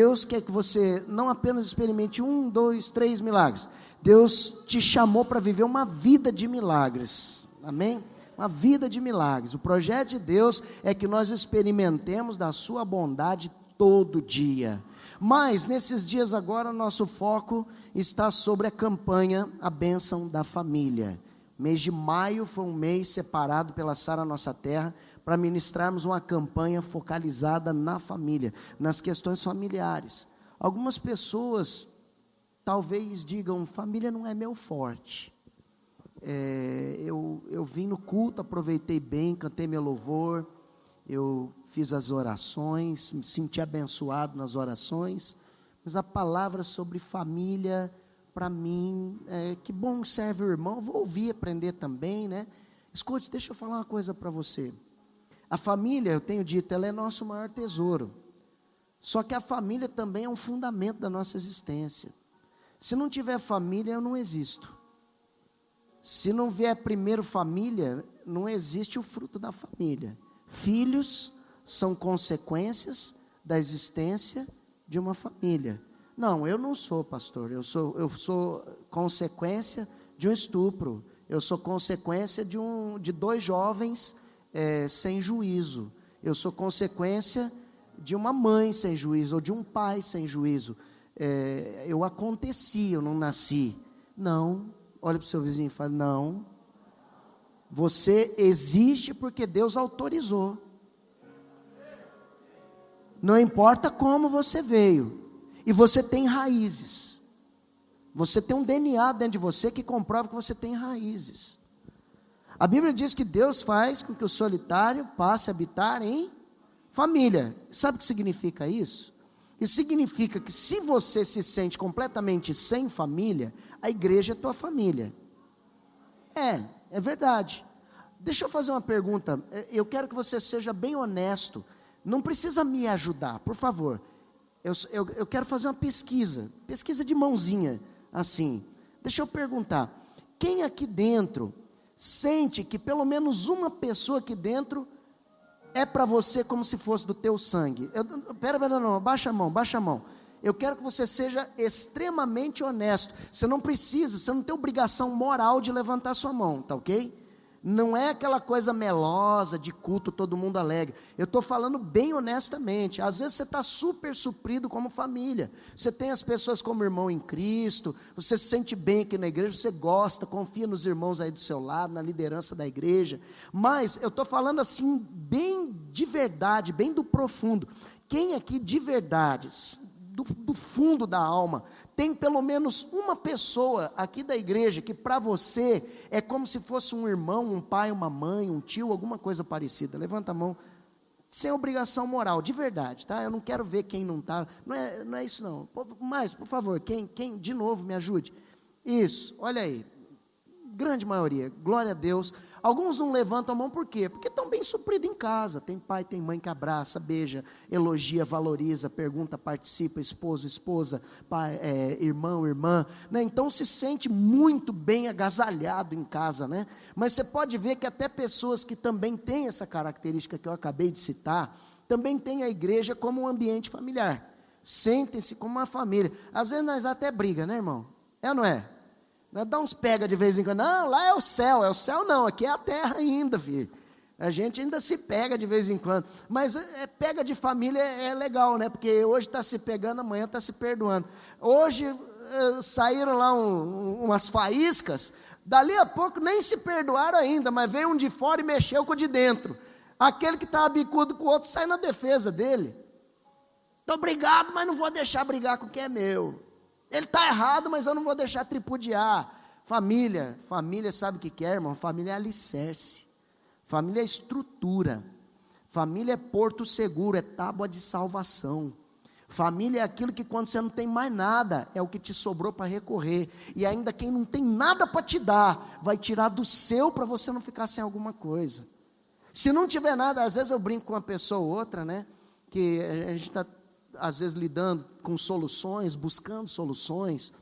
Deus quer que você não apenas experimente 1, 2, 3 milagres. Deus te chamou para viver uma vida de milagres, amém? Uma vida de milagres. O projeto de Deus é que nós experimentemos da sua bondade todo dia. Mas nesses dias agora, nosso foco está sobre a campanha A Bênção da Família. Mês de maio foi um mês separado pela Sara Nossa Terra, para ministrarmos uma campanha focalizada na família, nas questões familiares. Algumas pessoas talvez digam, família não é meu forte. Eu vim no culto, aproveitei bem, cantei meu louvor, eu fiz as orações, me senti abençoado nas orações, mas a palavra sobre família, para mim, que bom serve o irmão, vou ouvir, aprender também, né? Escute, deixa eu falar uma coisa para você. A família, eu tenho dito, ela é nosso maior tesouro. Só que a família também é um fundamento da nossa existência. Se não tiver família, eu não existo. Se não vier primeiro família, não existe o fruto da família. Filhos são consequências da existência de uma família. Não, eu não sou pastor, eu sou consequência de um estupro. Eu sou consequência de 2 jovens sem juízo. Eu sou consequência de uma mãe sem juízo, ou de um pai sem juízo. Eu aconteci, eu não nasci. Não, olha para o seu vizinho e fala, não. Você existe porque Deus autorizou. Não importa como você veio. E você tem raízes. Você tem um DNA dentro de você que comprova que você tem raízes. A Bíblia diz que Deus faz com que o solitário passe a habitar em família. Sabe o que significa isso? Isso significa que se você se sente completamente sem família, a igreja é tua família. É verdade. Deixa eu fazer uma pergunta. Eu quero que você seja bem honesto. Não precisa me ajudar, por favor. Eu quero fazer uma pesquisa de mãozinha, assim. Deixa eu perguntar. Quem aqui dentro sente que pelo menos uma pessoa aqui dentro é para você como se fosse do teu sangue? Pera, não, baixa a mão. Eu quero que você seja extremamente honesto. Você não tem obrigação moral de levantar sua mão, tá ok? Não é aquela coisa melosa, de culto, todo mundo alegre. Eu estou falando bem honestamente. Às vezes você está super suprido como família. Você tem as pessoas como irmão em Cristo. Você se sente bem aqui na igreja. Você gosta, confia nos irmãos aí do seu lado, na liderança da igreja. Mas eu estou falando assim, bem de verdade, bem do profundo. Quem aqui de verdade, do fundo da alma, tem pelo menos uma pessoa aqui da igreja que para você é como se fosse um irmão, um pai, uma mãe, um tio, alguma coisa parecida? Levanta a mão, sem obrigação moral, de verdade, tá? Eu não quero ver quem não está, não é isso não. Mas, por favor, quem, de novo, me ajude. Isso, olha aí, grande maioria, glória a Deus. Alguns não levantam a mão, por quê? Porque estão bem supridos em casa, tem pai, tem mãe que abraça, beija, elogia, valoriza, pergunta, participa, esposo, esposa, pai, irmão, irmã, né? Então se sente muito bem agasalhado em casa, né? Mas você pode ver que até pessoas que também têm essa característica que eu acabei de citar, também têm a igreja como um ambiente familiar, sentem-se como uma família. Às vezes nós até briga, né, irmão? É ou não é? Dá uns pega de vez em quando, não, lá é o céu não, aqui é a terra ainda, filho. A gente ainda se pega de vez em quando, mas pega de família é legal, né? Porque hoje está se pegando, amanhã está se perdoando. Hoje saíram lá umas faíscas, dali a pouco nem se perdoaram ainda, mas veio um de fora e mexeu com o de dentro. Aquele que estava bicudo com o outro sai na defesa dele. Estou brigado, mas não vou deixar brigar com o que é meu. Ele está errado, mas eu não vou deixar tripudiar. Família sabe o que é, irmão? Família é alicerce. Família é estrutura. Família é porto seguro, é tábua de salvação. Família é aquilo que quando você não tem mais nada, é o que te sobrou para recorrer. E ainda quem não tem nada para te dar, vai tirar do seu para você não ficar sem alguma coisa. Se não tiver nada, às vezes eu brinco com uma pessoa ou outra, né? Que a gente está às vezes lidando com soluções, buscando soluções,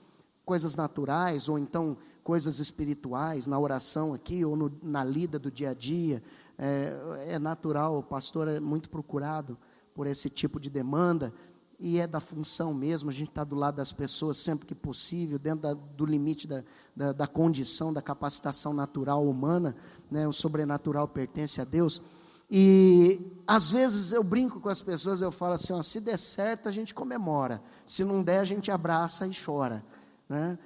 coisas naturais, ou então coisas espirituais, na oração aqui, ou na lida do dia a dia, é natural, o pastor é muito procurado por esse tipo de demanda, e é da função mesmo, a gente está do lado das pessoas sempre que possível, dentro do limite da condição, da capacitação natural humana, né? O sobrenatural pertence a Deus, e às vezes eu brinco com as pessoas, eu falo assim, ó, se der certo a gente comemora, se não der a gente abraça e chora, né?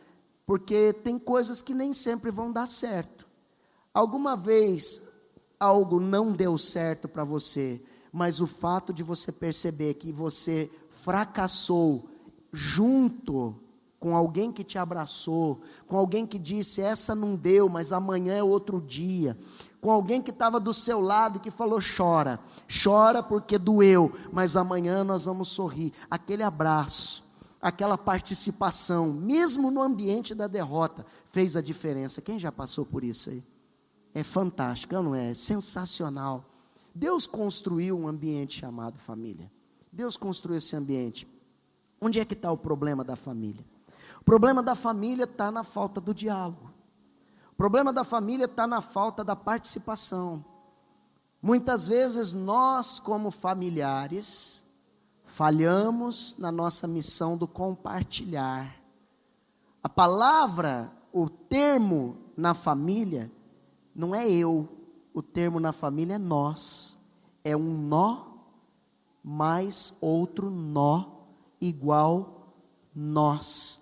Porque tem coisas que nem sempre vão dar certo. Alguma vez algo não deu certo para você, mas o fato de você perceber que você fracassou junto com alguém que te abraçou, com alguém que disse, essa não deu, mas amanhã é outro dia, com alguém que estava do seu lado e que falou, chora porque doeu, mas amanhã nós vamos sorrir. Aquele abraço, aquela participação, mesmo no ambiente da derrota, fez a diferença. Quem já passou por isso aí? É fantástico, não é? É sensacional. Deus construiu um ambiente chamado família. Deus construiu esse ambiente. Onde é que está o problema da família? O problema da família está na falta do diálogo. O problema da família está na falta da participação. Muitas vezes nós, como familiares, falhamos na nossa missão do compartilhar. A palavra, o termo na família, não é eu, o termo na família é nós. É um nó mais outro nó igual nós,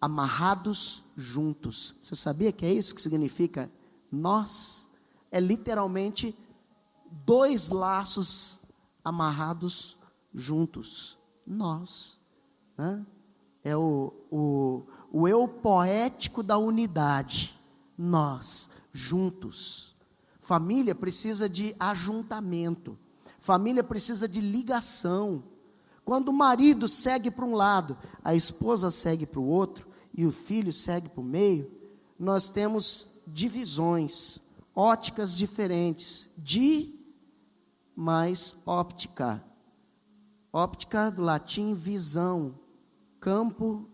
amarrados juntos. Você sabia que é isso que significa nós? É literalmente dois laços amarrados juntos. Nós, né? É o eu poético da unidade. Nós, juntos. Família precisa de ajuntamento. Família precisa de ligação. Quando o marido segue para um lado, a esposa segue para o outro, e o filho segue para o meio, nós temos divisões, óticas diferentes. Mais óptica. Óptica do latim visão, campo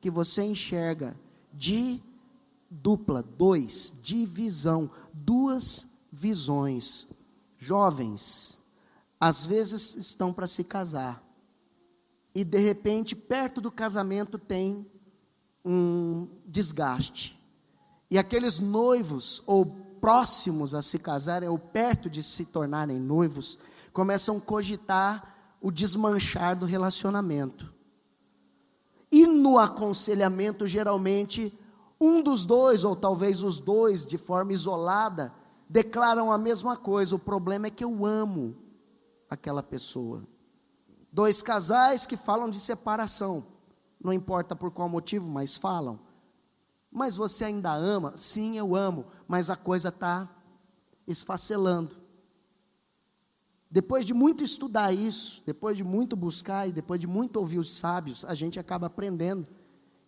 que você enxerga. Dupla, dois, divisão, duas visões. Jovens, às vezes estão para se casar, e de repente, perto do casamento tem um desgaste, e aqueles noivos, ou próximos a se casarem, ou perto de se tornarem noivos, começam a cogitar o desmanchar do relacionamento, e no aconselhamento, geralmente, um dos dois, ou talvez os dois, de forma isolada, declaram a mesma coisa, o problema é que eu amo aquela pessoa. Dois casais que falam de separação, não importa por qual motivo, mas falam. Mas você ainda ama? Sim, eu amo, mas a coisa está esfacelando. Depois de muito estudar isso, depois de muito buscar e depois de muito ouvir os sábios, a gente acaba aprendendo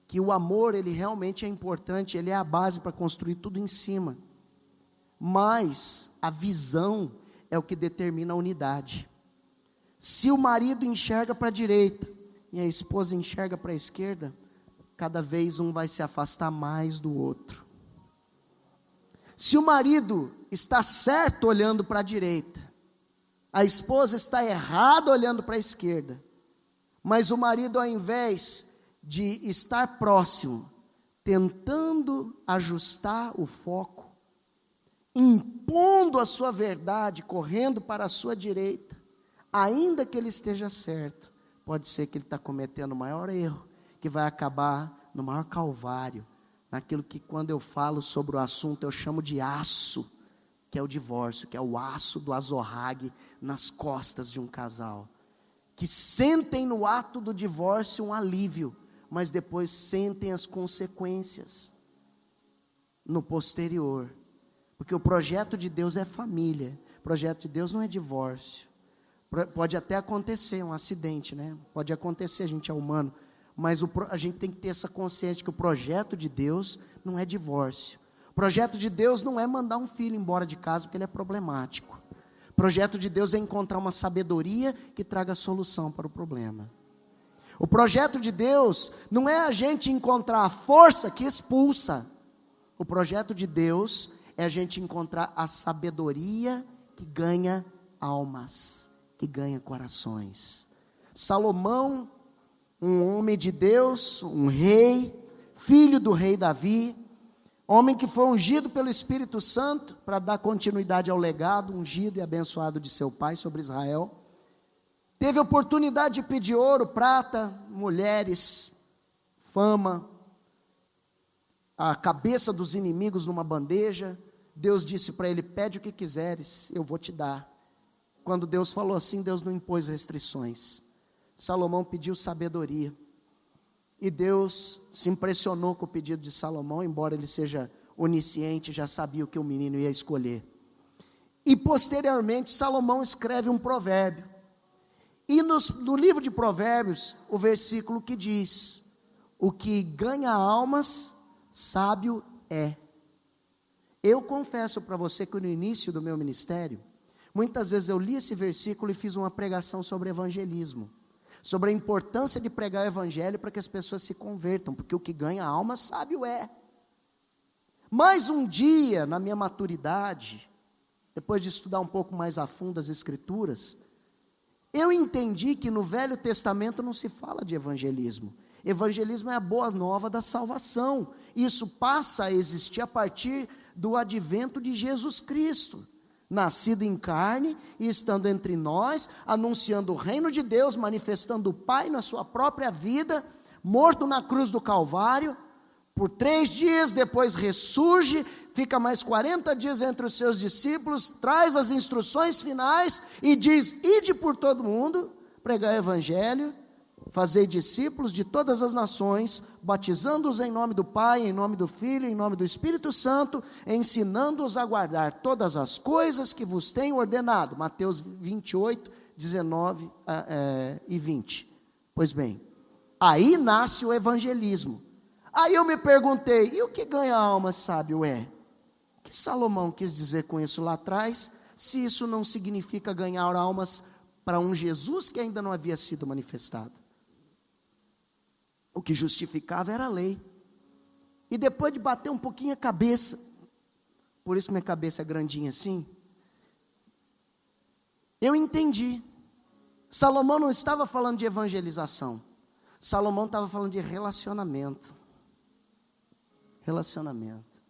que o amor, ele realmente é importante, ele é a base para construir tudo em cima. Mas a visão é o que determina a unidade. Se o marido enxerga para a direita e a esposa enxerga para a esquerda, cada vez um vai se afastar mais do outro. Se o marido está certo olhando para a direita, a esposa está errada olhando para a esquerda, mas o marido, ao invés de estar próximo, tentando ajustar o foco, impondo a sua verdade, correndo para a sua direita, ainda que ele esteja certo, pode ser que ele está cometendo o maior erro, que vai acabar no maior calvário, naquilo que quando eu falo sobre o assunto eu chamo de aço, que é o divórcio, que é o aço do azorrague nas costas de um casal, que sentem no ato do divórcio um alívio, mas depois sentem as consequências no posterior, porque o projeto de Deus é família, o projeto de Deus não é divórcio. Pode até acontecer um acidente, né? Pode acontecer, a gente é humano, mas a gente tem que ter essa consciência de que o projeto de Deus não é divórcio. O projeto de Deus não é mandar um filho embora de casa porque ele é problemático. O projeto de Deus é encontrar uma sabedoria que traga solução para o problema. O projeto de Deus não é a gente encontrar a força que expulsa. O projeto de Deus é a gente encontrar a sabedoria que ganha almas, que ganha corações. Salomão homem de Deus, um rei, filho do rei Davi, homem que foi ungido pelo Espírito Santo para dar continuidade ao legado ungido e abençoado de seu pai sobre Israel. Teve oportunidade de pedir ouro, prata, mulheres, fama, a cabeça dos inimigos numa bandeja. Deus disse para ele: pede o que quiseres, eu vou te dar. Quando Deus falou assim, Deus não impôs restrições. Salomão pediu sabedoria, e Deus se impressionou com o pedido de Salomão, embora ele seja onisciente, já sabia o que o menino ia escolher. E posteriormente Salomão escreve um provérbio, e no livro de Provérbios, o versículo que diz: o que ganha almas, sábio é. Eu confesso para você que no início do meu ministério, muitas vezes eu li esse versículo e fiz uma pregação sobre evangelismo, sobre a importância de pregar o evangelho para que as pessoas se convertam, porque o que ganha alma, sábio é. Mas um dia, na minha maturidade, depois de estudar um pouco mais a fundo as escrituras, eu entendi que no Velho Testamento não se fala de evangelismo. Evangelismo é a boa nova da salvação. Isso passa a existir a partir do advento de Jesus Cristo, nascido em carne e estando entre nós, anunciando o reino de Deus, manifestando o Pai na sua própria vida, morto na cruz do Calvário, por 3 dias, depois ressurge, fica mais 40 dias entre os seus discípulos, traz as instruções finais e diz: ide por todo mundo, pregar o evangelho, fazei discípulos de todas as nações, batizando-os em nome do Pai, em nome do Filho, em nome do Espírito Santo, ensinando-os a guardar todas as coisas que vos tenho ordenado. Mateus 28, 19 e 20. Pois bem, aí nasce o evangelismo. Aí eu me perguntei: e o que ganha alma sábio é? O que Salomão quis dizer com isso lá atrás, se isso não significa ganhar almas para um Jesus que ainda não havia sido manifestado? O que justificava era a lei. E depois de bater um pouquinho a cabeça, por isso minha cabeça é grandinha assim, eu entendi. Salomão não estava falando de evangelização, Salomão estava falando de relacionamento. Relacionamento.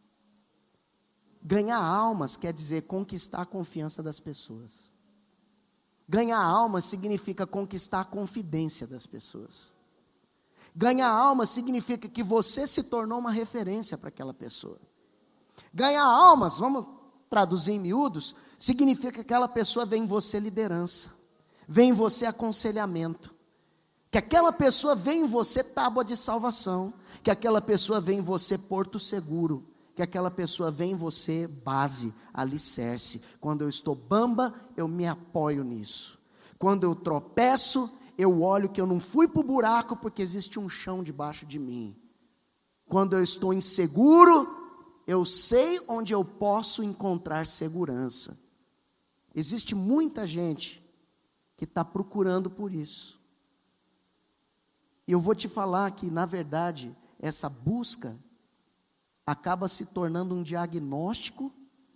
Ganhar almas quer dizer conquistar a confiança das pessoas. Ganhar almas significa conquistar a confidência das pessoas. Ganhar almas significa que você se tornou uma referência para aquela pessoa. Ganhar almas, vamos traduzir em miúdos, significa que aquela pessoa vê em você liderança, vê em você aconselhamento, que aquela pessoa vê em você tábua de salvação, que aquela pessoa vê em você porto seguro, que aquela pessoa vê em você base, alicerce. Quando eu estou bamba, eu me apoio nisso. Quando eu tropeço, eu olho que eu não fui para o buraco, porque existe um chão debaixo de mim. Quando eu estou inseguro, eu sei onde eu posso encontrar segurança. Existe muita gente que está procurando por isso. E eu vou te falar que, na verdade, essa busca acaba se tornando um diagnóstico,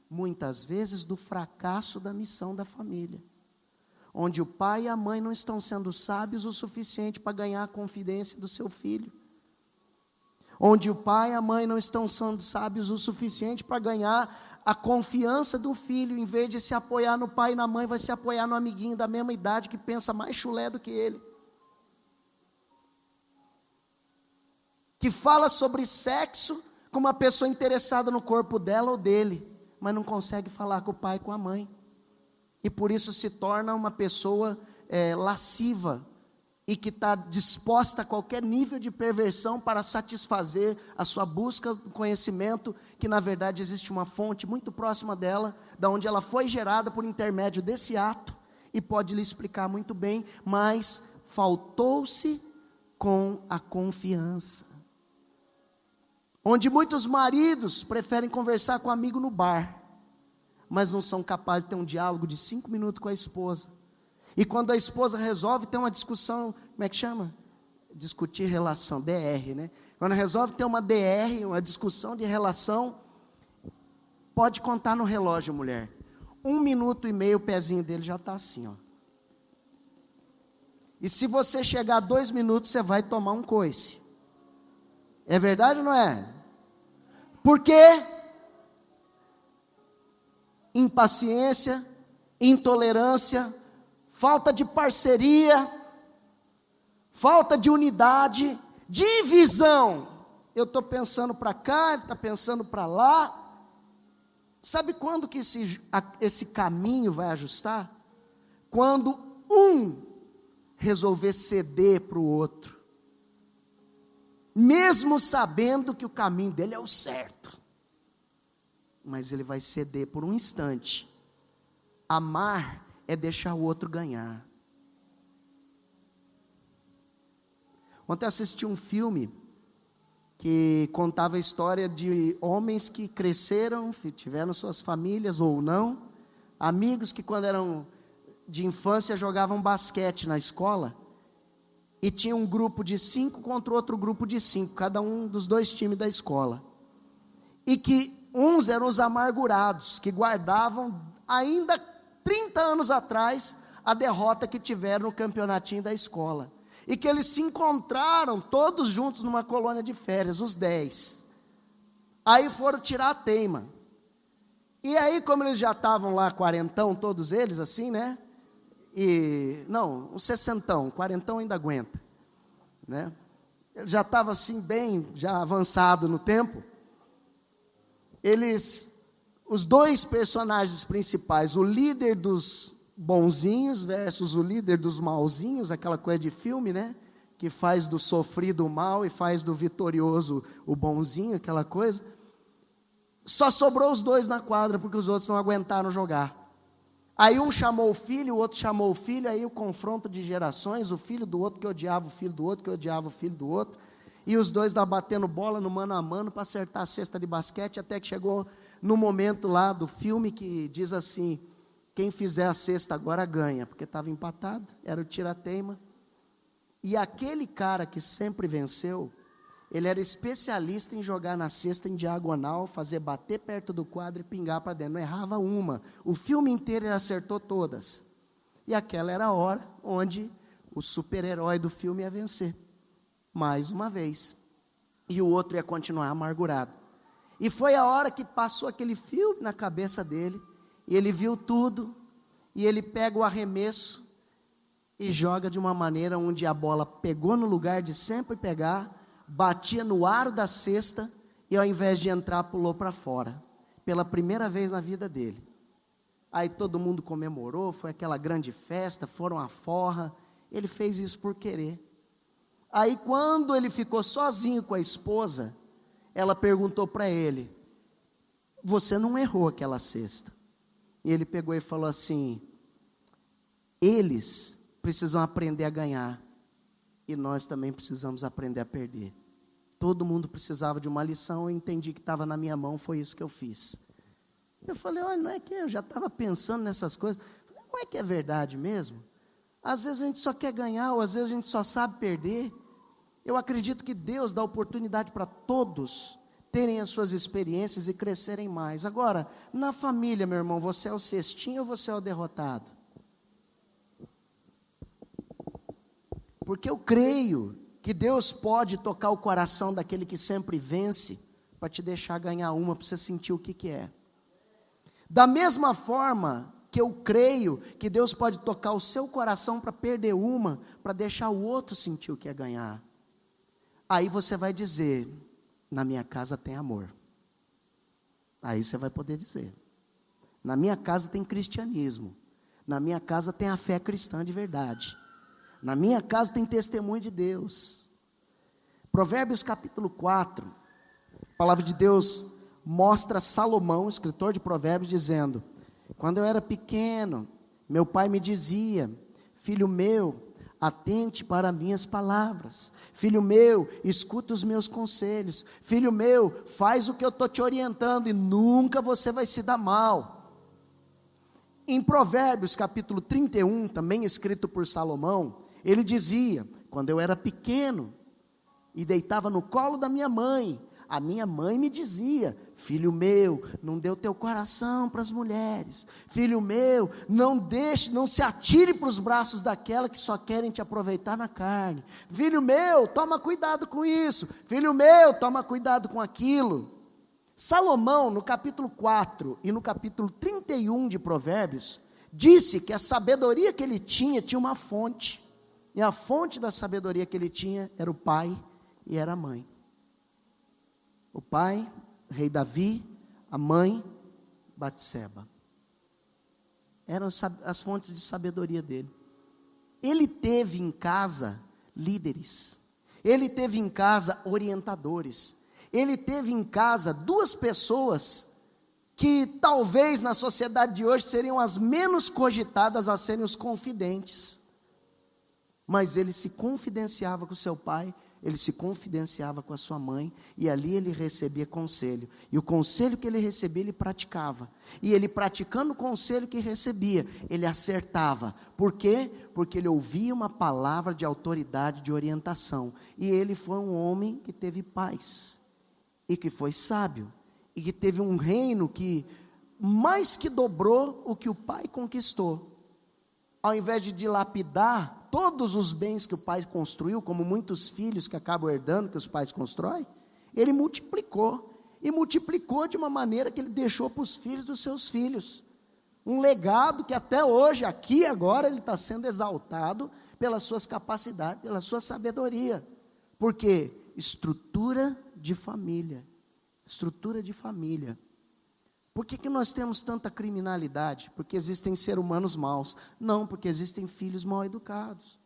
muitas vezes, do fracasso da missão da família. Onde o pai e a mãe não estão sendo sábios o suficiente para ganhar a confidência do seu filho. Onde o pai e a mãe não estão sendo sábios o suficiente para ganhar a confiança do filho. Em vez de se apoiar no pai e na mãe, vai se apoiar no amiguinho da mesma idade que pensa mais chulé do que ele. Que fala sobre sexo com uma pessoa interessada no corpo dela ou dele, mas não consegue falar com o pai e com a mãe. E por isso se torna uma pessoa lasciva, e que está disposta a qualquer nível de perversão para satisfazer a sua busca do conhecimento, que na verdade existe uma fonte muito próxima dela, da onde ela foi gerada por intermédio desse ato, e pode lhe explicar muito bem, mas faltou-se com a confiança. Onde muitos maridos preferem conversar com um amigo no bar, mas não são capazes de ter um diálogo de 5 minutos com a esposa. E quando a esposa resolve ter uma discussão, como é que chama? Discutir relação, DR, né? Quando resolve ter uma DR, uma discussão de relação, pode contar no relógio, mulher. 1 minuto e meio, o pezinho dele já está assim, ó. E se você chegar 2 minutos, você vai tomar um coice. É verdade ou não é? Por quê? Impaciência, intolerância, falta de parceria, falta de unidade, divisão. Eu estou pensando para cá, ele está pensando para lá. Sabe quando que esse caminho vai ajustar? Quando um resolver ceder para o outro, mesmo sabendo que o caminho dele é o certo, mas ele vai ceder por um instante. Amar é deixar o outro ganhar. Ontem eu assisti um filme que contava a história de homens que cresceram, tiveram suas famílias ou não, amigos que quando eram de infância jogavam basquete na escola, e tinha um grupo de 5 contra outro grupo de 5, cada um dos 2 times da escola, e que uns eram os amargurados, que guardavam ainda 30 anos atrás a derrota que tiveram no campeonatinho da escola, e que eles se encontraram todos juntos numa colônia de férias, os 10, aí foram tirar a teima, e aí como eles já estavam lá quarentão, todos eles assim, né, não, um 60, 40 ainda aguenta, né, ele já estava assim bem, já avançado no tempo, os 2 personagens principais, o líder dos bonzinhos versus o líder dos malzinhos, aquela coisa de filme, né, que faz do sofrido o mal e faz do vitorioso o bonzinho, aquela coisa, só sobrou os 2 na quadra, porque os outros não aguentaram jogar. Aí um chamou o filho, o outro chamou o filho, aí o confronto de gerações, o filho do outro que odiava o filho do outro, que odiava o filho do outro, e os 2 lá batendo bola no mano a mano para acertar a cesta de basquete, até que chegou no momento lá do filme que diz assim, quem fizer a cesta agora ganha, porque estava empatado, era o tira-teima, e aquele cara que sempre venceu, ele era especialista em jogar na cesta em diagonal, fazer bater perto do quadro e pingar para dentro, não errava uma, o filme inteiro ele acertou todas, e aquela era a hora onde o super-herói do filme ia vencer, mais uma vez, e o outro ia continuar amargurado, e foi a hora que passou aquele fio na cabeça dele, e ele viu tudo, e ele pega o arremesso, e joga de uma maneira onde a bola pegou no lugar de sempre pegar, batia no aro da cesta, e ao invés de entrar, pulou para fora, pela primeira vez na vida dele. Aí todo mundo comemorou, foi aquela grande festa, foram à forra, ele fez isso por querer. Aí quando ele ficou sozinho com a esposa, ela perguntou para ele, você não errou aquela cesta? E ele pegou e falou assim, eles precisam aprender a ganhar, e nós também precisamos aprender a perder. Todo mundo precisava de uma lição, eu entendi que estava na minha mão, foi isso que eu fiz. Eu falei, olha, não é que eu já estava pensando nessas coisas, não é que é verdade mesmo? Às vezes a gente só quer ganhar, ou às vezes a gente só sabe perder. Eu acredito que Deus dá oportunidade para todos terem as suas experiências e crescerem mais. Agora, na família, meu irmão, você é o cestinho ou você é o derrotado? Porque eu creio que Deus pode tocar o coração daquele que sempre vence, para te deixar ganhar uma, para você sentir o que é. Da mesma forma que eu creio que Deus pode tocar o seu coração para perder uma, para deixar o outro sentir o que é ganhar. Aí você vai dizer, na minha casa tem amor. Aí você vai poder dizer, na minha casa tem cristianismo, na minha casa tem a fé cristã de verdade, na minha casa tem testemunho de Deus. Provérbios capítulo 4, a palavra de Deus mostra Salomão, escritor de Provérbios, dizendo, quando eu era pequeno, meu pai me dizia, filho meu, atente para minhas palavras, filho meu, escuta os meus conselhos, filho meu, faz o que eu estou te orientando, e nunca você vai se dar mal. Em Provérbios capítulo 31, também escrito por Salomão, ele dizia, quando eu era pequeno, e deitava no colo da minha mãe, a minha mãe me dizia, Filho meu, não dê o teu coração para as mulheres. Filho meu, não se atire para os braços daquela que só querem te aproveitar na carne. Filho meu, toma cuidado com isso. Filho meu, toma cuidado com aquilo. Salomão, no capítulo 4 e no capítulo 31 de Provérbios, disse que a sabedoria que ele tinha uma fonte. E a fonte da sabedoria que ele tinha era o pai e era a mãe. O pai, o rei Davi, a mãe, Batseba. Eram as fontes de sabedoria dele. Ele teve em casa líderes. Ele teve em casa orientadores. Ele teve em casa duas pessoas que talvez na sociedade de hoje seriam as menos cogitadas a serem os confidentes. Mas ele se confidenciava com seu pai, ele se confidenciava com a sua mãe, e ali ele recebia conselho. E o conselho que ele recebia, ele praticava. E ele praticando o conselho que recebia, ele acertava. Por quê? Porque ele ouvia uma palavra de autoridade, de orientação. E ele foi um homem que teve paz, e que foi sábio, e que teve um reino que mais que dobrou o que o pai conquistou. Ao invés de dilapidar todos os bens que o pai construiu, como muitos filhos que acabam herdando, que os pais constroem, ele multiplicou, e multiplicou de uma maneira que ele deixou para os filhos dos seus filhos, um legado que até hoje, aqui agora, ele está sendo exaltado pelas suas capacidades, pela sua sabedoria. Por quê? Estrutura de família. Estrutura de família. Por que nós temos tanta criminalidade? Porque existem seres humanos maus. Não, porque existem filhos mal educados.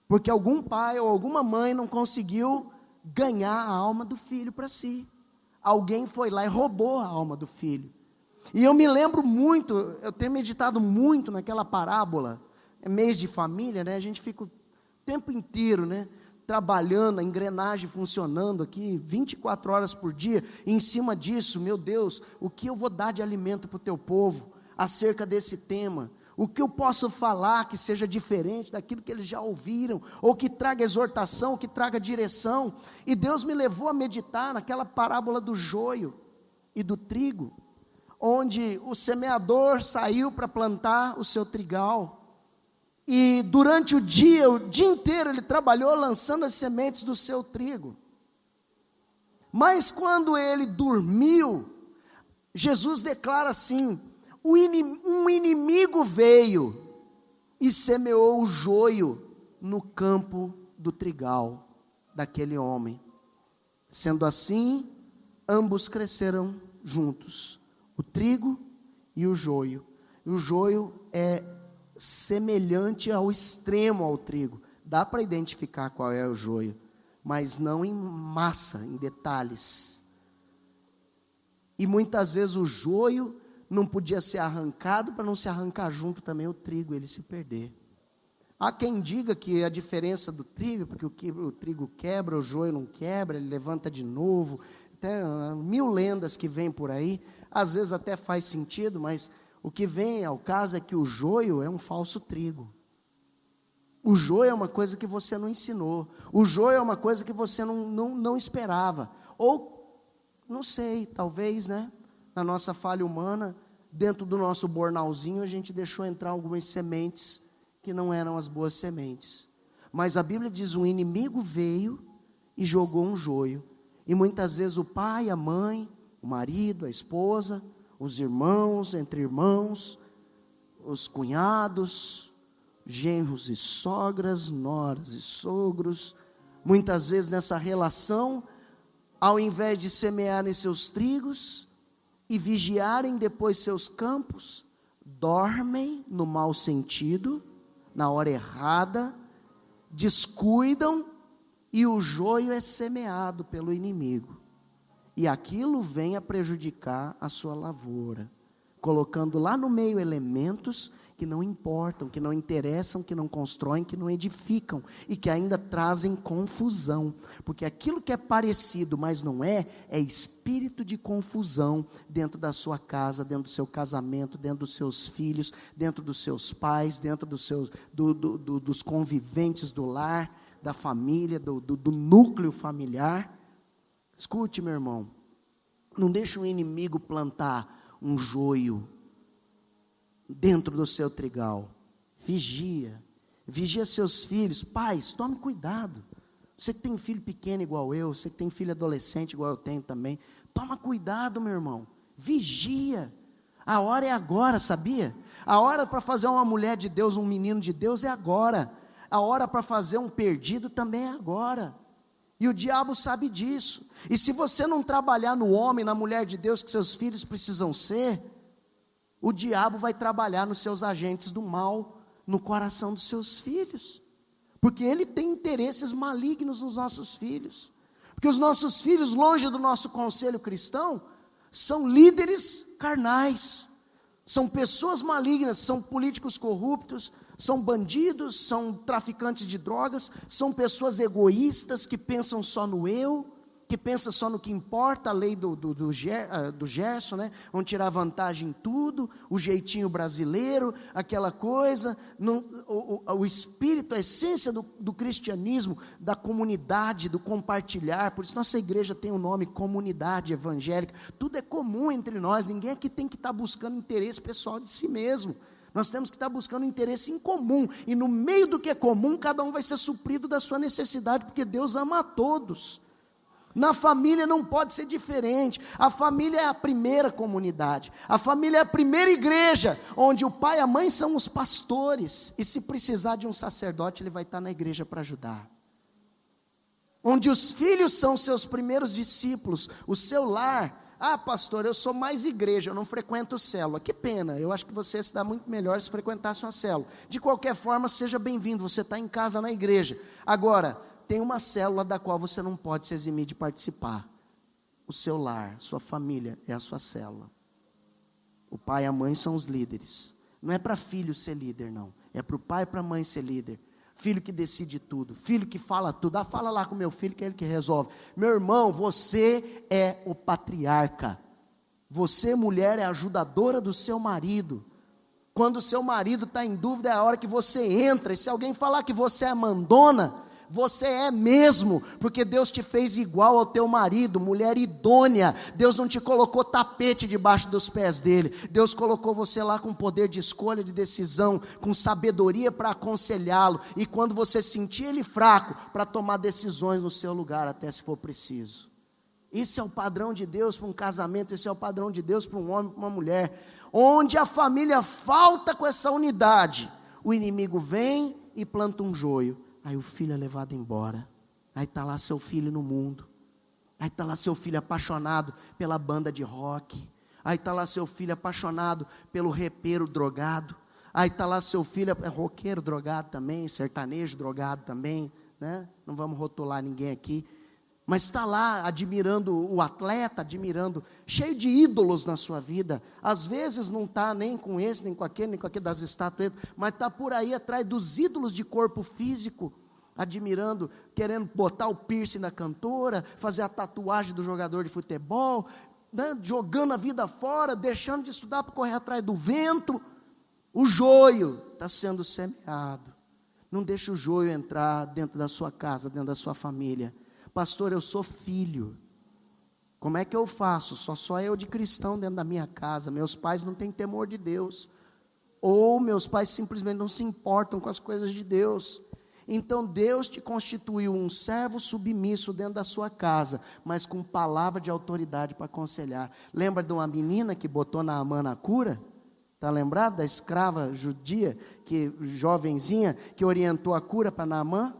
Porque algum pai ou alguma mãe não conseguiu ganhar a alma do filho para si. Alguém foi lá e roubou a alma do filho. E eu me lembro muito, eu tenho meditado muito naquela parábola, é mês de família, né? A gente fica o tempo inteiro, né? Trabalhando, a engrenagem funcionando aqui, 24 horas por dia, e em cima disso, meu Deus, o que eu vou dar de alimento para o teu povo, acerca desse tema, o que eu posso falar que seja diferente daquilo que eles já ouviram, ou que traga exortação, ou que traga direção, e Deus me levou a meditar naquela parábola do joio e do trigo, onde o semeador saiu para plantar o seu trigal, e durante o dia inteiro, ele trabalhou lançando as sementes do seu trigo. Mas quando ele dormiu, Jesus declara assim: um inimigo veio e semeou o joio no campo do trigal daquele homem. Sendo assim, ambos cresceram juntos, o trigo e o joio. E o joio é semelhante ao extremo ao trigo. Dá para identificar qual é o joio, mas não em massa, em detalhes. E muitas vezes o joio não podia ser arrancado para não se arrancar junto também o trigo, ele se perder. Há quem diga que a diferença do trigo, porque o trigo quebra, o joio não quebra, ele levanta de novo, até 1000 lendas que vêm por aí, às vezes até faz sentido, mas o que vem ao caso é que o joio é um falso trigo. O joio é uma coisa que você não ensinou. O joio é uma coisa que você não esperava. Ou, não sei, talvez, né, na nossa falha humana, dentro do nosso bornalzinho, a gente deixou entrar algumas sementes que não eram as boas sementes. Mas a Bíblia diz: um inimigo veio e jogou um joio. E muitas vezes o pai, a mãe, o marido, a esposa, os irmãos, entre irmãos, os cunhados, genros e sogras, noras e sogros, muitas vezes nessa relação, ao invés de semearem seus trigos e vigiarem depois seus campos, dormem no mau sentido, na hora errada, descuidam, e o joio é semeado pelo inimigo. E aquilo vem a prejudicar a sua lavoura, colocando lá no meio elementos que não importam, que não interessam, que não constroem, que não edificam, e que ainda trazem confusão, porque aquilo que é parecido, mas não é espírito de confusão dentro da sua casa, dentro do seu casamento, dentro dos seus filhos, dentro dos seus pais, dentro dos conviventes do lar, da família, do núcleo familiar. Escute, meu irmão, Não deixe o inimigo plantar um joio dentro do seu trigal. Vigia seus filhos. Pais, tome cuidado. Você que tem filho pequeno igual eu, você que tem filho adolescente igual eu tenho também, toma cuidado, meu irmão. Vigia. A hora é agora, sabia? A hora para fazer uma mulher de Deus, um menino de Deus é agora. A hora para fazer um perdido também é agora. E o diabo sabe disso. E se você não trabalhar no homem, na mulher de Deus que seus filhos precisam ser, o diabo vai trabalhar nos seus agentes do mal, no coração dos seus filhos. Porque ele tem interesses malignos nos nossos filhos. Porque os nossos filhos, longe do nosso conselho cristão, são líderes carnais. São pessoas malignas, são políticos corruptos, são bandidos, são traficantes de drogas, são pessoas egoístas que pensam só no eu, que pensam só no que importa, a lei do Gerson, né? Vão tirar vantagem em tudo, o jeitinho brasileiro, aquela coisa, o espírito, a essência do cristianismo, da comunidade, do compartilhar. Por isso nossa igreja tem o nome comunidade evangélica. Tudo é comum entre nós, ninguém aqui tem que estar buscando interesse pessoal de si mesmo. Nós temos que estar buscando interesse em comum, e no meio do que é comum, cada um vai ser suprido da sua necessidade, porque Deus ama a todos. Na família não pode ser diferente. A família é a primeira comunidade, a família é a primeira igreja, onde o pai e a mãe são os pastores, e se precisar de um sacerdote, ele vai estar na igreja para ajudar. Onde os filhos são seus primeiros discípulos, o seu lar. Ah, pastor, eu sou mais igreja, eu não frequento célula. Que pena, eu acho que você se dá muito melhor se frequentasse uma célula. De qualquer forma, seja bem-vindo, você está em casa na igreja. Agora, tem uma célula da qual você não pode se eximir de participar. O seu lar, sua família é a sua célula. O pai e a mãe são os líderes. Não é para filho ser líder, não. É para o pai e para a mãe ser líder. Filho que decide tudo, filho que fala tudo. Ah, fala lá com meu filho que é ele que resolve. Meu irmão, você é o patriarca. Você, mulher, é a ajudadora do seu marido. Quando o seu marido está em dúvida, é a hora que você entra. E se alguém falar que você é mandona, você é mesmo, porque Deus te fez igual ao teu marido, mulher idônea. Deus não te colocou tapete debaixo dos pés dele. Deus colocou você lá com poder de escolha, de decisão, com sabedoria para aconselhá-lo, e quando você sentir ele fraco, para tomar decisões no seu lugar, até se for preciso. Esse é o padrão de Deus para um casamento, esse é o padrão de Deus para um homem, para uma mulher. Onde a família falta com essa unidade, o inimigo vem e planta um joio. Aí o filho é levado embora. Aí está lá seu filho no mundo. Aí está lá seu filho apaixonado pela banda de rock. Aí está lá seu filho apaixonado pelo repeiro drogado. Aí está lá seu filho, roqueiro drogado também, sertanejo drogado também, né? Não vamos rotular ninguém aqui. Mas está lá admirando o atleta, cheio de ídolos na sua vida. Às vezes não está nem com esse, nem com aquele das estatuetas, mas está por aí atrás dos ídolos de corpo físico, admirando, querendo botar o piercing na cantora, fazer a tatuagem do jogador de futebol, né, jogando a vida fora, deixando de estudar para correr atrás do vento. O joio está sendo semeado. Não deixe o joio entrar dentro da sua casa, dentro da sua família. Pastor, eu sou filho, como é que eu faço? Só eu de cristão dentro da minha casa, meus pais não têm temor de Deus, ou meus pais simplesmente não se importam com as coisas de Deus. Então Deus te constituiu um servo submisso dentro da sua casa, mas com palavra de autoridade para aconselhar. Lembra de uma menina que botou Naamã na cura? Está lembrado da escrava judia, jovenzinha, que orientou a cura para Naamã?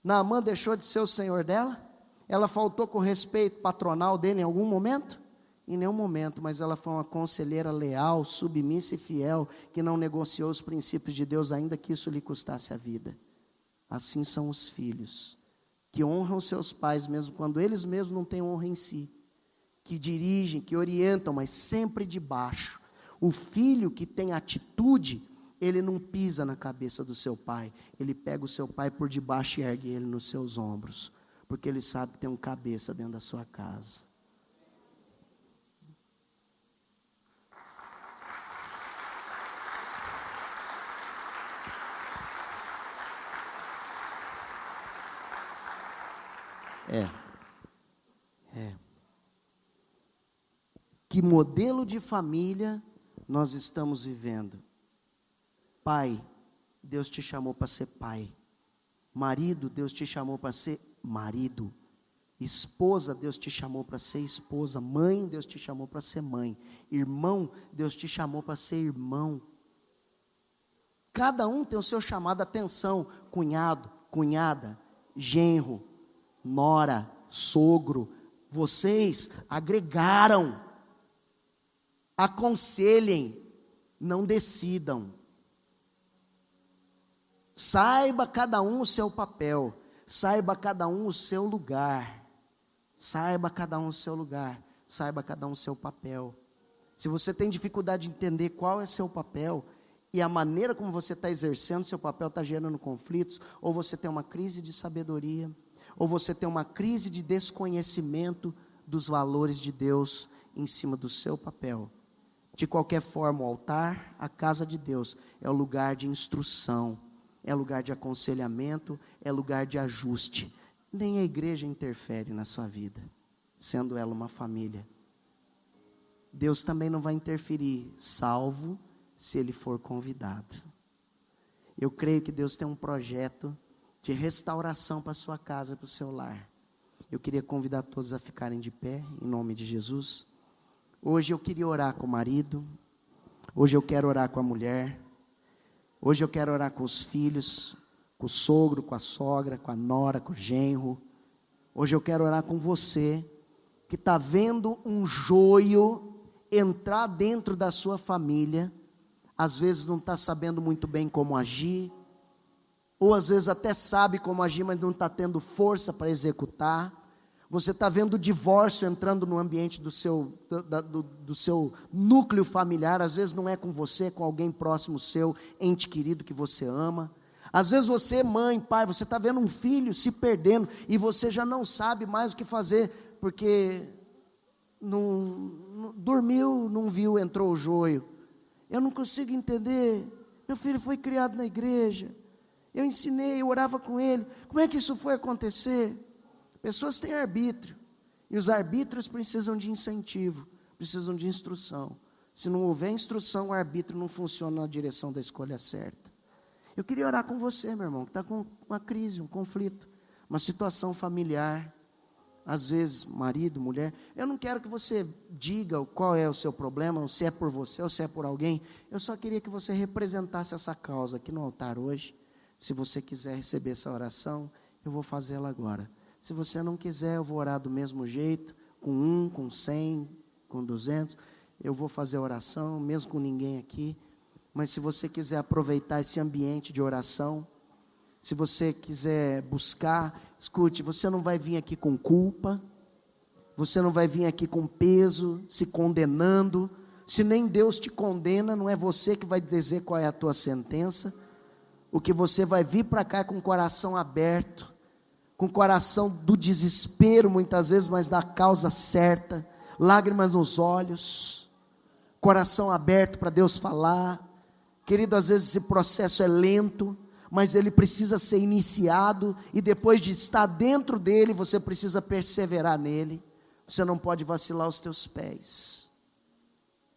Naamã deixou de ser o senhor dela? Ela faltou com o respeito patronal dele em algum momento? Em nenhum momento, mas ela foi uma conselheira leal, submissa e fiel, que não negociou os princípios de Deus, ainda que isso lhe custasse a vida. Assim são os filhos, que honram seus pais, mesmo quando eles mesmos não têm honra em si, que dirigem, que orientam, mas sempre de baixo. O filho que tem atitude, ele não pisa na cabeça do seu pai, ele pega o seu pai por debaixo e ergue ele nos seus ombros, porque ele sabe que tem um cabeça dentro da sua casa. Que modelo de família nós estamos vivendo? Pai, Deus te chamou para ser pai. Marido, Deus te chamou para ser marido. Esposa, Deus te chamou para ser esposa. Mãe, Deus te chamou para ser mãe. Irmão, Deus te chamou para ser irmão. Cada um tem o seu chamado. Atenção, cunhado, cunhada, genro, nora, sogro. Vocês agregaram. Aconselhem, não decidam. Saiba cada um o seu papel. Saiba cada um o seu lugar. Saiba cada um o seu lugar. Saiba cada um o seu papel. Se você tem dificuldade de entender qual é seu papel, e a maneira como você está exercendo seu papel está gerando conflitos, ou você tem uma crise de sabedoria, ou você tem uma crise de desconhecimento dos valores de Deus em cima do seu papel. De qualquer forma, o altar, a casa de Deus, é o lugar de instrução, é lugar de aconselhamento, é lugar de ajuste. Nem a igreja interfere na sua vida, sendo ela uma família. Deus também não vai interferir, salvo se ele for convidado. Eu creio que Deus tem um projeto de restauração para a sua casa, para o seu lar. Eu queria convidar todos a ficarem de pé, em nome de Jesus. Hoje eu queria orar com o marido, hoje eu quero orar com a mulher, hoje eu quero orar com os filhos, com o sogro, com a sogra, com a nora, com o genro. Hoje eu quero orar com você, que está vendo um joio entrar dentro da sua família, às vezes não está sabendo muito bem como agir, ou às vezes até sabe como agir, mas não está tendo força para executar. Você está vendo o divórcio entrando no ambiente do seu núcleo familiar, às vezes não é com você, é com alguém próximo seu, ente querido que você ama. Às vezes você, mãe, pai, você está vendo um filho se perdendo, e você já não sabe mais o que fazer, porque não dormiu, não viu, entrou o joio. Eu não consigo entender, meu filho foi criado na igreja, eu ensinei, eu orava com ele, como é que isso foi acontecer? Pessoas têm arbítrio, e os arbítrios precisam de incentivo, precisam de instrução. Se não houver instrução, o arbítrio não funciona na direção da escolha certa. Eu queria orar com você, meu irmão, que está com uma crise, um conflito, uma situação familiar, às vezes marido, mulher. Eu não quero que você diga qual é o seu problema, ou se é por você, ou se é por alguém. Eu só queria que você representasse essa causa aqui no altar hoje. Se você quiser receber essa oração, eu vou fazê-la agora. Se você não quiser, eu vou orar do mesmo jeito, com 1, com 100, com 200. Eu vou fazer a oração, mesmo com ninguém aqui. Mas se você quiser aproveitar esse ambiente de oração, se você quiser buscar, escute, você não vai vir aqui com culpa, você não vai vir aqui com peso, se condenando. Se nem Deus te condena, não é você que vai dizer qual é a tua sentença. O que você vai vir para cá é com o coração aberto, com o coração do desespero muitas vezes, mas da causa certa, lágrimas nos olhos, coração aberto para Deus falar. Querido, às vezes esse processo é lento, mas ele precisa ser iniciado, e depois de estar dentro dele, você precisa perseverar nele. Você não pode vacilar os teus pés,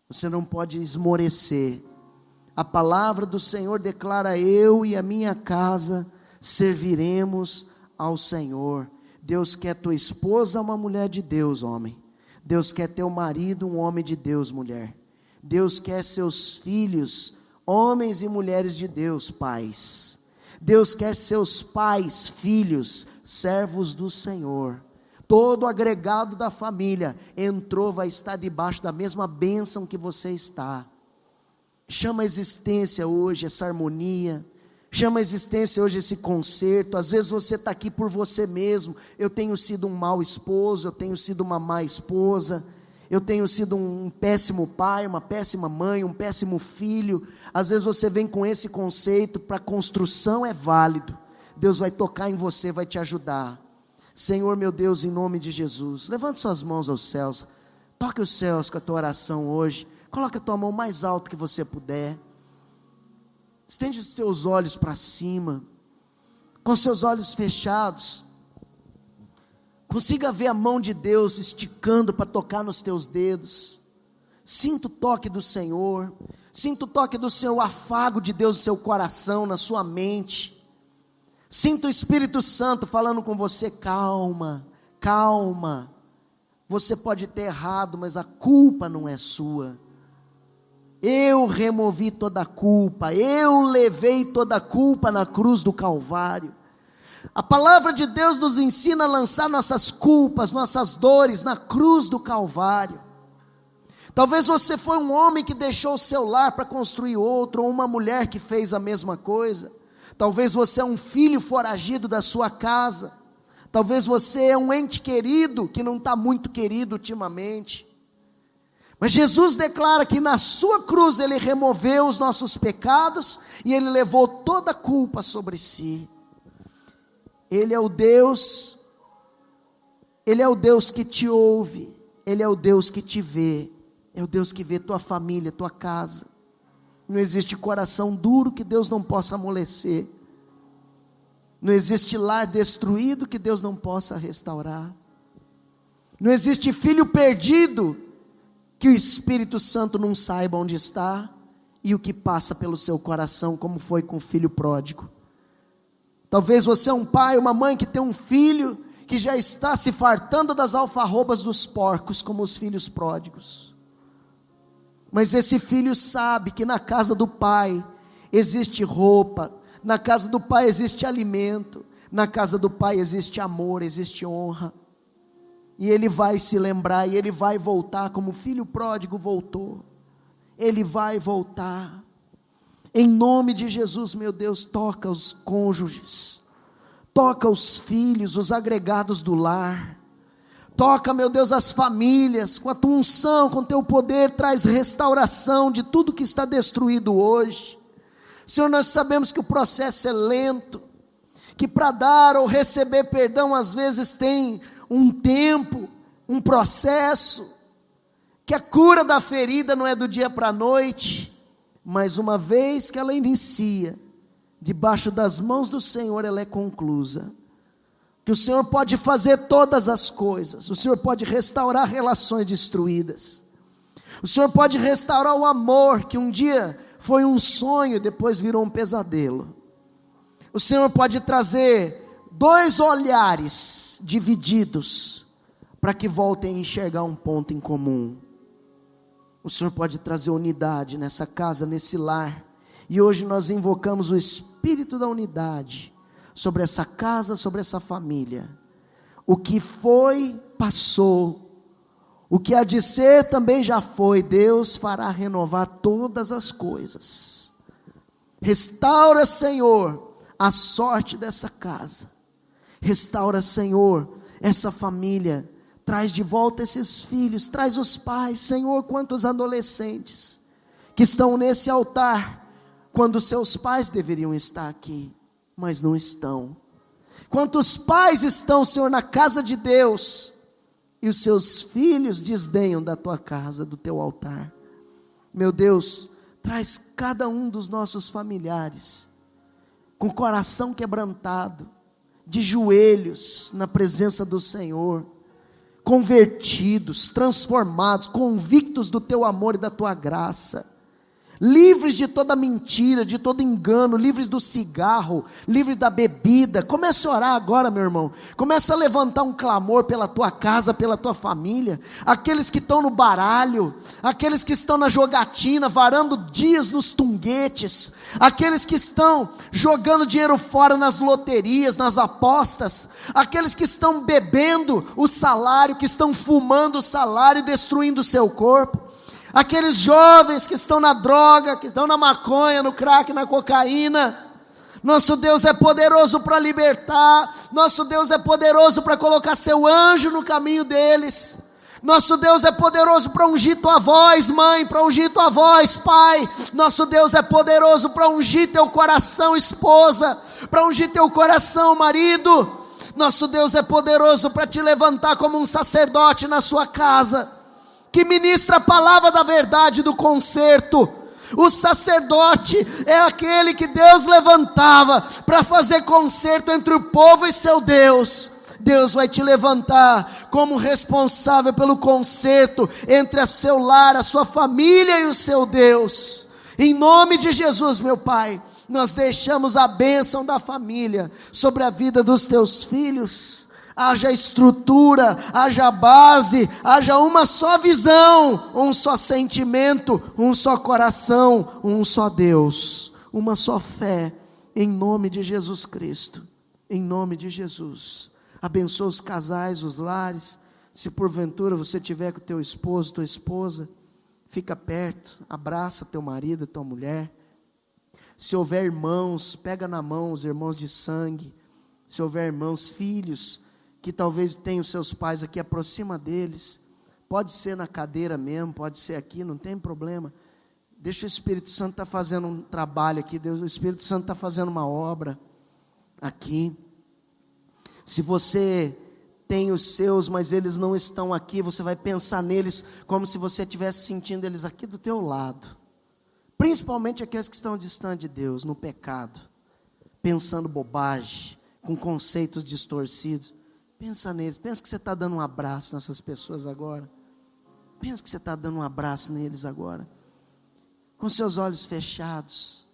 você não pode esmorecer. A palavra do Senhor declara: eu e a minha casa serviremos ao Senhor. Deus quer tua esposa uma mulher de Deus, homem. Deus quer teu marido um homem de Deus, mulher. Deus quer seus filhos homens e mulheres de Deus, pais. Deus quer seus pais, filhos, servos do Senhor. Todo agregado da família entrou, vai estar debaixo da mesma bênção que você está. Chama a existência hoje essa harmonia, chama a existência hoje esse conserto. Às vezes você está aqui por você mesmo. Eu tenho sido um mau esposo, eu tenho sido uma má esposa, eu tenho sido um péssimo pai, uma péssima mãe, um péssimo filho. Às vezes você vem com esse conceito, para construção é válido. Deus vai tocar em você, vai te ajudar. Senhor meu Deus, em nome de Jesus, levante suas mãos aos céus, toque os céus com a tua oração hoje. Coloque a tua mão mais alto que você puder, estende os teus olhos para cima, com seus olhos fechados, consiga ver a mão de Deus esticando para tocar nos teus dedos. Sinta o toque do Senhor, sinta o toque do seu afago de Deus no seu coração, na sua mente. Sinta o Espírito Santo falando com você: calma, calma. Você pode ter errado, mas a culpa não é sua. Eu removi toda a culpa, eu levei toda a culpa na cruz do Calvário. A palavra de Deus nos ensina a lançar nossas culpas, nossas dores na cruz do Calvário. Talvez você foi um homem que deixou o seu lar para construir outro, ou uma mulher que fez a mesma coisa. Talvez você é um filho foragido da sua casa. Talvez você é um ente querido que não está muito querido ultimamente. Mas Jesus declara que na sua cruz Ele removeu os nossos pecados e Ele levou toda a culpa sobre si. Ele é o Deus que te ouve, Ele é o Deus que te vê, é o Deus que vê tua família, tua casa. Não existe coração duro que Deus não possa amolecer. Não existe lar destruído que Deus não possa restaurar. Não existe filho perdido que o Espírito Santo não saiba onde está e o que passa pelo seu coração, como foi com o filho pródigo. Talvez você é um pai, uma mãe que tem um filho que já está se fartando das alfarrobas dos porcos, como os filhos pródigos. Mas esse filho sabe que na casa do pai existe roupa, na casa do pai existe alimento, na casa do pai existe amor, existe honra. E ele vai se lembrar, e ele vai voltar como o filho pródigo voltou. Ele vai voltar. Em nome de Jesus, meu Deus, toca os cônjuges, toca os filhos, os agregados do lar, toca, meu Deus, as famílias, com a tua unção, com o teu poder, traz restauração de tudo que está destruído hoje. Senhor, nós sabemos que o processo é lento, que para dar ou receber perdão, às vezes tem um tempo, um processo, que a cura da ferida não é do dia para a noite, mas uma vez que ela inicia, debaixo das mãos do Senhor, ela é conclusa. Que o Senhor pode fazer todas as coisas, o Senhor pode restaurar relações destruídas, o Senhor pode restaurar o amor, que um dia foi um sonho e depois virou um pesadelo. O Senhor pode trazer dois olhares divididos, para que voltem a enxergar um ponto em comum. O Senhor pode trazer unidade nessa casa, nesse lar, e hoje nós invocamos o Espírito da unidade, sobre essa casa, sobre essa família. O que foi, passou, o que há de ser também já foi. Deus fará renovar todas as coisas. Restaura, Senhor, a sorte dessa casa. Restaura, Senhor, essa família. Traz de volta esses filhos, traz os pais. Senhor, quantos adolescentes que estão nesse altar, quando seus pais deveriam estar aqui, mas não estão. Quantos pais estão, Senhor, na casa de Deus, e os seus filhos desdenham da tua casa, do teu altar. Meu Deus, traz cada um dos nossos familiares, com o coração quebrantado, de joelhos na presença do Senhor, convertidos, transformados, convictos do teu amor e da tua graça, livres de toda mentira, de todo engano, livres do cigarro, livres da bebida. Comece a orar agora, meu irmão. Comece a levantar um clamor pela tua casa, pela tua família. Aqueles que estão no baralho, aqueles que estão na jogatina, varando dias nos tunguetes, aqueles que estão jogando dinheiro fora nas loterias, nas apostas, aqueles que estão bebendo o salário, que estão fumando o salário e destruindo o seu corpo. Aqueles jovens que estão na droga, que estão na maconha, no crack, na cocaína. Nosso Deus é poderoso para libertar. Nosso Deus é poderoso para colocar seu anjo no caminho deles. Nosso Deus é poderoso para ungir tua voz, mãe, para ungir tua voz, pai. Nosso Deus é poderoso para ungir teu coração, esposa, para ungir teu coração, marido. Nosso Deus é poderoso para te levantar como um sacerdote na sua casa, que ministra a palavra da verdade, do conserto. O sacerdote é aquele que Deus levantava para fazer conserto entre o povo e seu Deus. Deus vai te levantar como responsável pelo conserto entre o seu lar, a sua família e o seu Deus. Em nome de Jesus, meu Pai, nós deixamos a bênção da família sobre a vida dos teus filhos. Haja estrutura, haja base, haja uma só visão, um só sentimento, um só coração, um só Deus, uma só fé, em nome de Jesus Cristo, em nome de Jesus. Abençoa os casais, os lares. Se porventura você tiver com o teu esposo, tua esposa, fica perto, abraça teu marido, tua mulher. Se houver irmãos, pega na mão os irmãos de sangue. Se houver irmãos, filhos, que talvez tenham seus pais aqui, aproxima deles. Pode ser na cadeira mesmo, pode ser aqui, não tem problema. Deixa o Espírito Santo estar fazendo um trabalho aqui. O Espírito Santo está fazendo uma obra aqui. Se você tem os seus, mas eles não estão aqui, você vai pensar neles como se você estivesse sentindo eles aqui do teu lado. Principalmente aqueles que estão distantes de Deus, no pecado, pensando bobagem, com conceitos distorcidos. Pensa neles, pensa que você está dando um abraço nessas pessoas agora. Pensa que você está dando um abraço neles agora. Com seus olhos fechados.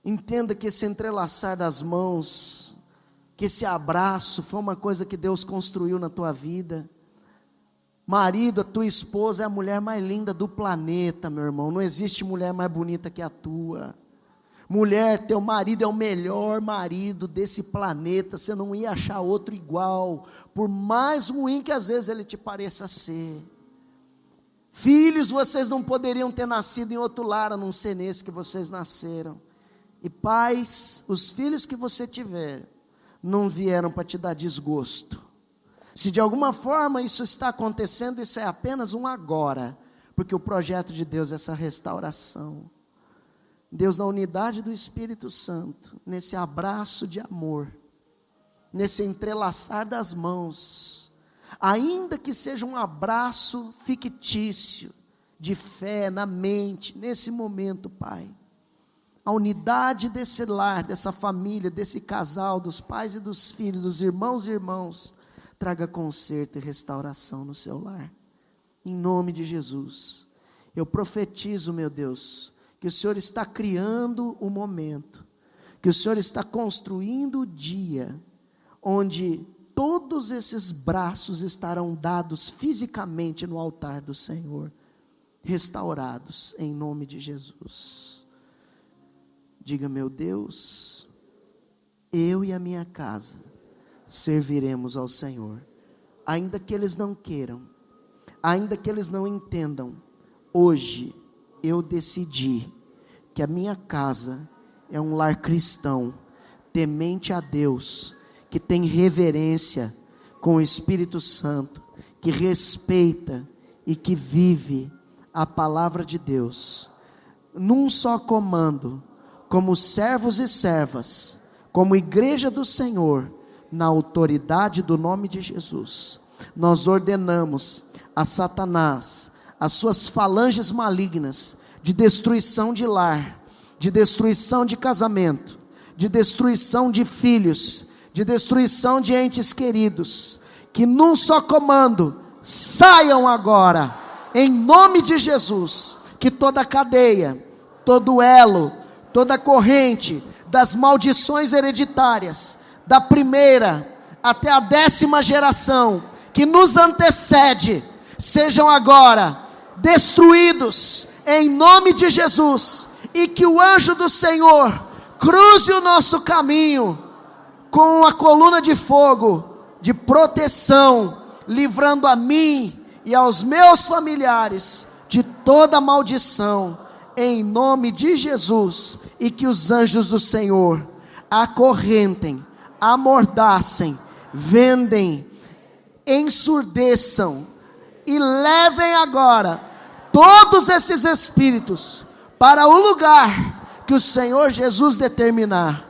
Entenda que esse entrelaçar das mãos, que esse abraço foi uma coisa que Deus construiu na tua vida. Marido, a tua esposa é a mulher mais linda do planeta, meu irmão. Não existe mulher mais bonita que a tua. Mulher, teu marido é o melhor marido desse planeta. Você não ia achar outro igual, por mais ruim que às vezes ele te pareça ser. Filhos, vocês não poderiam ter nascido em outro lar, a não ser nesse que vocês nasceram. E pais, os filhos que você tiver, não vieram para te dar desgosto. Se de alguma forma isso está acontecendo, isso é apenas um agora, porque o projeto de Deus é essa restauração. Deus, na unidade do Espírito Santo, nesse abraço de amor, nesse entrelaçar das mãos, ainda que seja um abraço fictício, de fé na mente, nesse momento, Pai, a unidade desse lar, dessa família, desse casal, dos pais e dos filhos, dos irmãos e irmãos, traga conserto e restauração no seu lar, em nome de Jesus. Eu profetizo, meu Deus, que o Senhor está criando o momento, que o Senhor está construindo o dia, onde todos esses braços estarão dados fisicamente no altar do Senhor, restaurados, em nome de Jesus. Diga, meu Deus, eu e a minha casa serviremos ao Senhor, ainda que eles não queiram, ainda que eles não entendam. Hoje eu decidi que a minha casa é um lar cristão, temente a Deus, que tem reverência com o Espírito Santo, que respeita e que vive a palavra de Deus, num só comando, como servos e servas, como igreja do Senhor, na autoridade do nome de Jesus. Nós ordenamos a Satanás, as suas falanges malignas, de destruição de lar, de destruição de casamento, de destruição de filhos, de destruição de entes queridos, que num só comando, saiam agora, em nome de Jesus, que toda cadeia, todo elo, toda corrente, das maldições hereditárias, da primeira até a 10ª geração, que nos antecede, sejam agora destruídos, em nome de Jesus, e que o anjo do Senhor cruze o nosso caminho, com a coluna de fogo, de proteção, livrando a mim e aos meus familiares, de toda maldição, em nome de Jesus, e que os anjos do Senhor acorrentem, amordacem, vendem, ensurdeçam, e levem agora todos esses espíritos para o lugar que o Senhor Jesus determinar,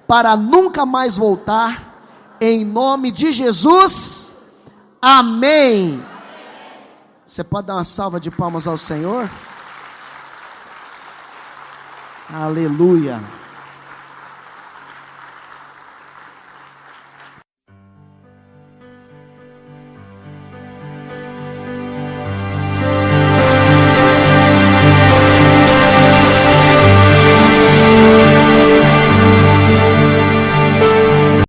para nunca mais voltar, em nome de Jesus, amém. Você pode dar uma salva de palmas ao Senhor? Aleluia.